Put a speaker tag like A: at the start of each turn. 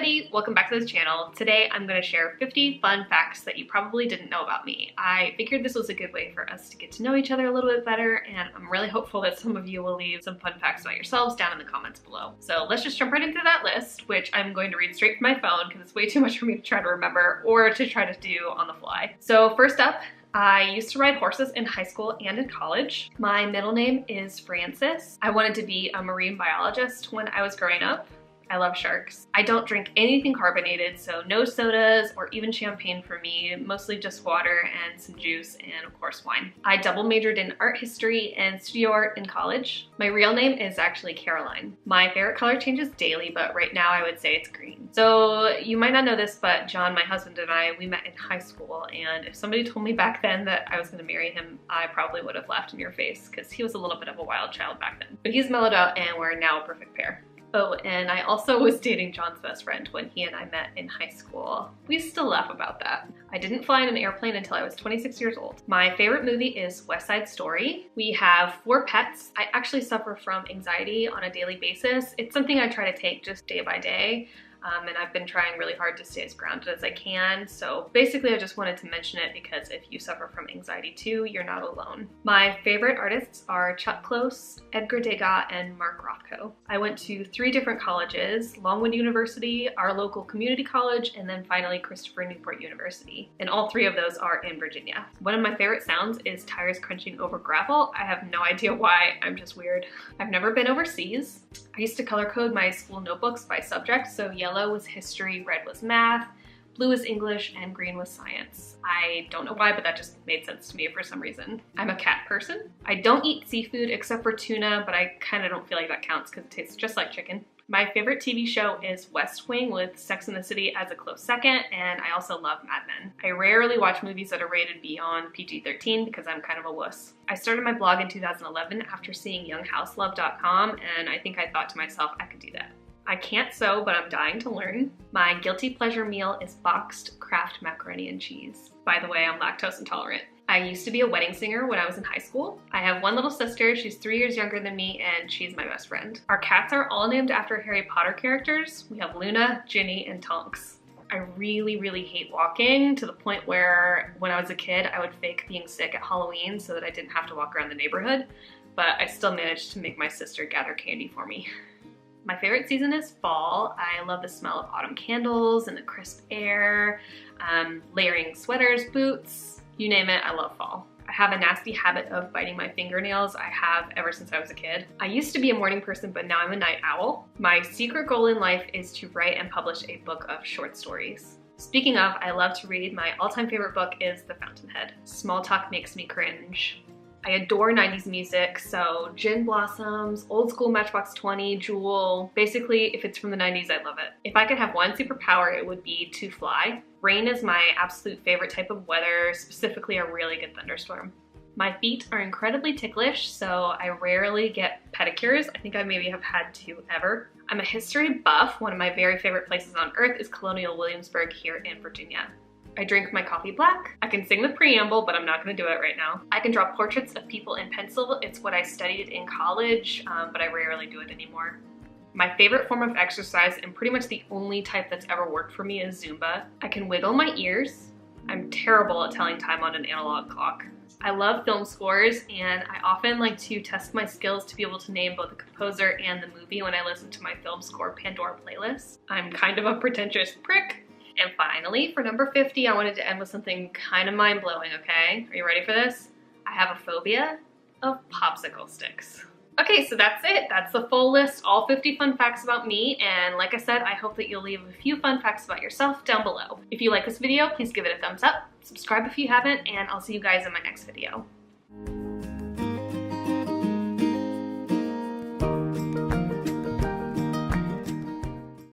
A: everybody, welcome back to this channel. Today I'm going to share 50 fun facts that you probably didn't know about me. I figured this was a good way for us to get to know each other a little bit better, and I'm really hopeful that some of you will leave some fun facts about yourselves down in the comments below. So let's just jump right into that list, which I'm going to read straight from my phone because it's way too much for me to try to remember or to try to do on the fly. So first up, I used to ride horses in high school and in college. My middle name is Frances. I wanted to be a marine biologist when I was growing up. I love sharks. I don't drink anything carbonated, so no sodas or even champagne for me, mostly just water and some juice and of course wine. I double majored in art history and studio art in college. My real name is actually Caroline. My favorite color changes daily, but right now I would say it's green. So you might not know this, but John, my husband, and I, we met in high school, and if somebody told me back then that I was gonna marry him, I probably would have laughed in your face because he was a little bit of a wild child back then. But he's mellowed out and we're now a perfect pair. Oh, and I also was dating John's best friend when he and I met in high school. We still laugh about that. I didn't fly in an airplane until I was 26 years old. My favorite movie is West Side Story. We have 4 pets. I actually suffer from anxiety on a daily basis. It's something I try to take just day by day. And I've been trying really hard to stay as grounded as I can. So basically I just wanted to mention it because if you suffer from anxiety too, you're not alone. My favorite artists are Chuck Close, Edgar Degas, and Mark Rothko. I went to 3 different colleges: Longwood University, our local community college, and then finally Christopher Newport University. And all 3 of those are in Virginia. One of my favorite sounds is tires crunching over gravel. I have no idea why, I'm just weird. I've never been overseas. I used to color code my school notebooks by subject, so yellow was history, red was math, blue was English, and green was science. I don't know why, but that just made sense to me for some reason. I'm a cat person. I don't eat seafood except for tuna, but I kind of don't feel like that counts because it tastes just like chicken. My favorite TV show is West Wing, with Sex and the City as a close second, and I also love Mad Men. I rarely watch movies that are rated beyond PG-13 because I'm kind of a wuss. I started my blog in 2011 after seeing YoungHouseLove.com, and I think I thought to myself I could do that. I can't sew, but I'm dying to learn. My guilty pleasure meal is boxed Kraft macaroni and cheese. By the way, I'm lactose intolerant. I used to be a wedding singer when I was in high school. I have one little sister, she's 3 years younger than me, and she's my best friend. Our cats are all named after Harry Potter characters. We have Luna, Ginny, and Tonks. I really hate walking, to the point where when I was a kid, I would fake being sick at Halloween so that I didn't have to walk around the neighborhood, but I still managed to make my sister gather candy for me. My favorite season is fall. I love the smell of autumn candles and the crisp air, layering sweaters, boots, you name it, I love fall. I have a nasty habit of biting my fingernails. I have ever since I was a kid. I used to be a morning person, but now I'm a night owl. My secret goal in life is to write and publish a book of short stories. Speaking of, I love to read. My all-time favorite book is The Fountainhead. Small talk makes me cringe. I adore 90s music, so Gin Blossoms, old school Matchbox 20, Jewel. Basically, if it's from the 90s, I love it. If I could have one superpower, it would be to fly. Rain is my absolute favorite type of weather, specifically a really good thunderstorm. My feet are incredibly ticklish, so I rarely get pedicures. I think I maybe have had 2 ever. I'm a history buff. One of my very favorite places on earth is Colonial Williamsburg here in Virginia. I drink my coffee black. I can sing the preamble, but I'm not gonna do it right now. I can draw portraits of people in pencil. It's what I studied in college, but I rarely do it anymore. My favorite form of exercise, and pretty much the only type that's ever worked for me, is Zumba. I can wiggle my ears. I'm terrible at telling time on an analog clock. I love film scores, and I often like to test my skills to be able to name both the composer and the movie when I listen to my film score Pandora playlist. I'm kind of a pretentious prick. And finally, for number 50, I wanted to end with something kind of mind-blowing, okay? Are you ready for this? I have a phobia of popsicle sticks. Okay, so that's it. That's the full list, all 50 fun facts about me. And like I said, I hope that you'll leave a few fun facts about yourself down below. If you like this video, please give it a thumbs up, subscribe if you haven't, and I'll see you guys in my next video.